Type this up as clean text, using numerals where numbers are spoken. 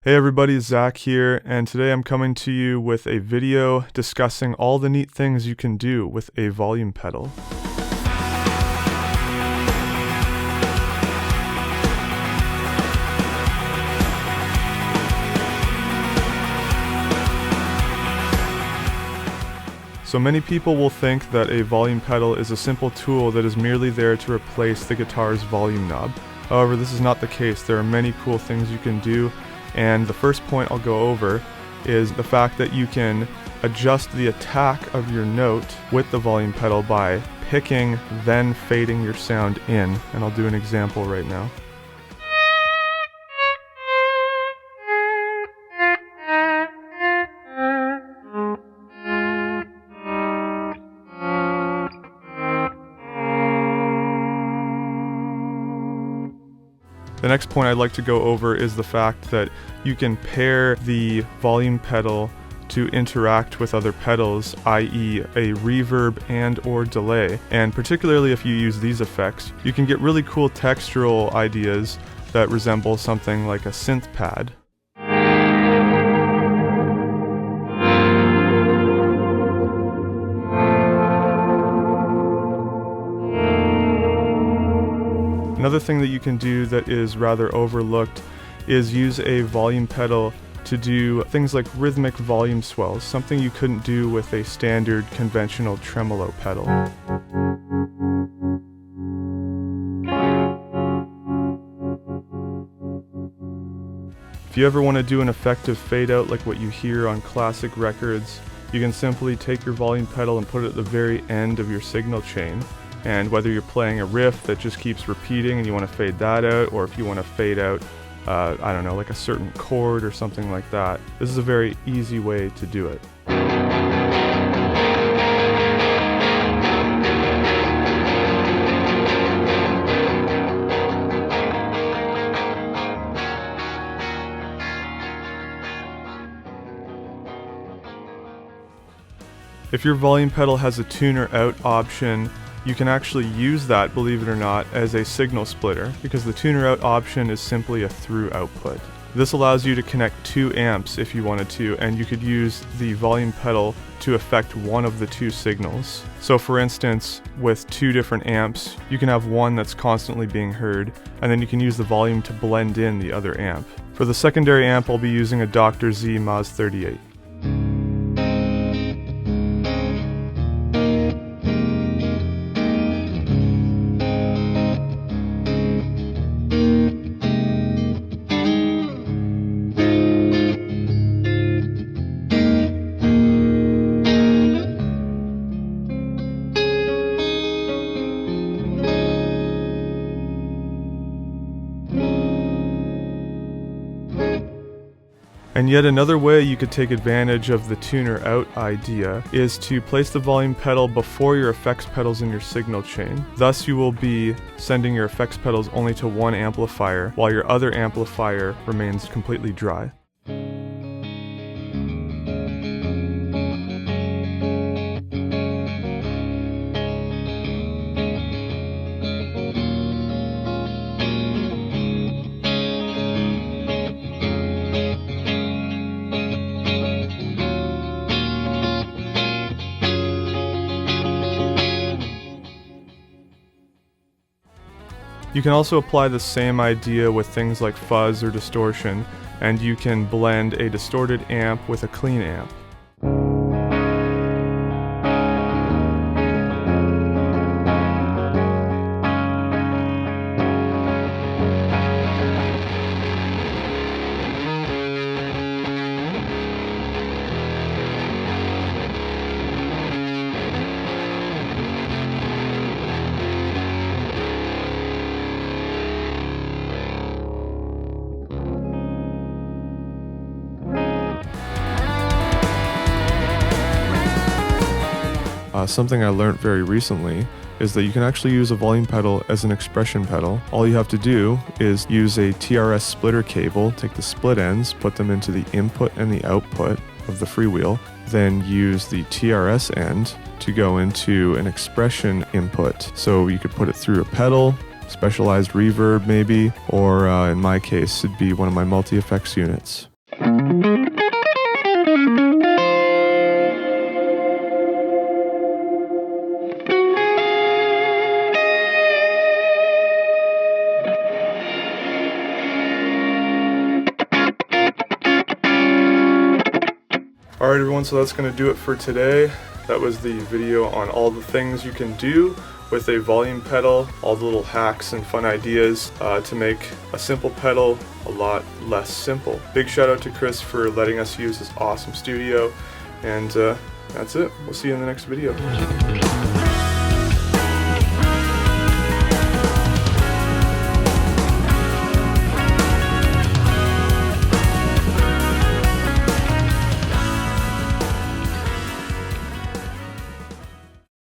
Hey everybody, Zach here, and today I'm coming to you with a video discussing all the neat things you can do with a volume pedal. So many people will think that a volume pedal is a simple tool that is merely there to replace the guitar's volume knob. However, this is not the case. There are many cool things you can do. And the first point I'll go over is the fact that you can adjust the attack of your note with the volume pedal by picking, then fading your sound in. And I'll do an example right now. The next point I'd like to go over is the fact that you can pair the volume pedal to interact with other pedals, i.e. a reverb and/or delay. And particularly if you use these effects, you can get really cool textural ideas that resemble something like a synth pad. Another thing that you can do that is rather overlooked is use a volume pedal to do things like rhythmic volume swells, something you couldn't do with a standard conventional tremolo pedal. If you ever want to do an effective fade out like what you hear on classic records, you can simply take your volume pedal and put it at the very end of your signal chain. And whether you're playing a riff that just keeps repeating and you want to fade that out, or if you want to fade out, I don't know, like a certain chord or something like that, this is a very easy way to do it. If your volume pedal has a tuner out option, you can actually use that, believe it or not, as a signal splitter, because the tuner out option is simply a through output. This allows you to connect two amps if you wanted to, and you could use the volume pedal to affect one of the two signals. So for instance, with two different amps, you can have one that's constantly being heard, and then you can use the volume to blend in the other amp. For the secondary amp, I'll be using a Dr. Z Maz 38. And yet another way you could take advantage of the tuner out idea is to place the volume pedal before your effects pedals in your signal chain. Thus you will be sending your effects pedals only to one amplifier, while your other amplifier remains completely dry. You can also apply the same idea with things like fuzz or distortion, and you can blend a distorted amp with a clean amp. Something I learned very recently is that you can actually use a volume pedal as an expression pedal. All you have to do is use a TRS splitter cable, take the split ends, put them into the input and the output of the freewheel, then use the TRS end to go into an expression input. So you could put it through a pedal, specialized reverb maybe, or in my case it'd be one of my multi-effects units. Alright everyone, so that's going to do it for today. That was the video on all the things you can do with a volume pedal, all the little hacks and fun ideas to make a simple pedal a lot less simple. Big shout out to Chris for letting us use his awesome studio, and that's it. We'll see you in the next video.